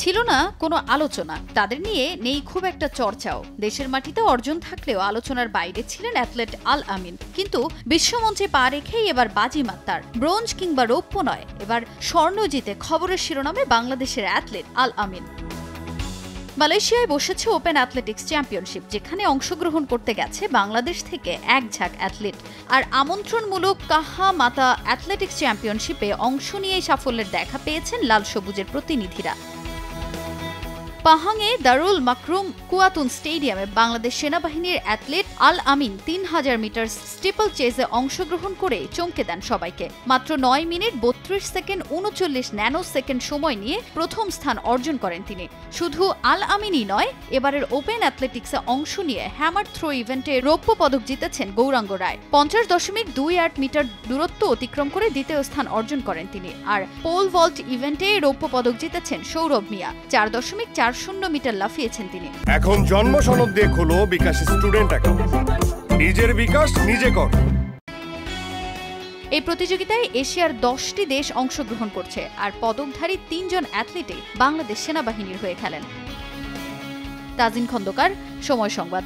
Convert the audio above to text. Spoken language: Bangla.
ছিল না কোনো আলোচনা, তাদের নিয়ে নেই খুব একটা চর্চাও। দেশের মাটিতে অর্জন থাকলেও আলোচনার বাইরে ছিলেন অ্যাথলেট আল আমিন। কিন্তু বিশ্বমঞ্চে পা রেখেই এবার বাজিমাত তার। ব্রোঞ্জ কিংবা রৌপ্য নয়, এবার স্বর্ণ জিতে খবরের শিরোনামে বাংলাদেশের অ্যাথলেট আল আমিন। মালয়েশিয়ায় বসেছে ওপেন অ্যাথলেটিক্স চ্যাম্পিয়নশিপ, যেখানে অংশগ্রহণ করতে গেছে বাংলাদেশ থেকে এক ঝাঁক অ্যাথলেট। আর আমন্ত্রণমূলক কাহা মাতা অ্যাথলেটিক্স চ্যাম্পিয়নশিপে অংশ নিয়েই সাফল্যের দেখা পেয়েছেন লাল সবুজের প্রতিনিধিরা। পাহাংয়ে দারুল মাকরুম কুয়াতুন স্টেডিয়ামে বাংলাদেশ সেনাবাহিনীর অ্যাথলেট আল আমিন 3000 মিটার স্টিপল চেজে অংশগ্রহণ করে চমকে দেন সবাইকে। মাত্র 9 মিনিট 32 সেকেন্ড 39 ন্যানো সেকেন্ড সময় নিয়ে প্রথম স্থান অর্জন করেন তিনি। শুধু আল আমিনই নয়, এবারের ওপেন অ্যাথলেটিক্সে অংশ নিয়ে হ্যামার থ্রো ইভেন্টে রৌপ্য পদক জিতেছেন গৌরাঙ্গ রায়। 50.28 মিটার দূরত্ব অতিক্রম করে দ্বিতীয় স্থান অর্জন করেন তিনি। আর পোল ভল্ট ইভেন্টে রৌপ্য পদক জিতেছেন সৌরভ মিয়া। 4.40 মিটার লাফিয়েছেন তিনি। এখন জন্ম সনদ দিয়ে খোলো বিকাশ স্টুডেন্ট অ্যাকাউন্ট। নিজের বিকাশ নিজে কর। এই প্রতিযোগিতায় এশিয়ার 10টি দেশ অংশগ্রহণ করছে, আর পদকধারী 3 জন অ্যাথলেটই বাংলাদেশ সেনাবাহিনীর হয়ে খেলেন। তাজিন খন্দকার, সময় সংবাদ।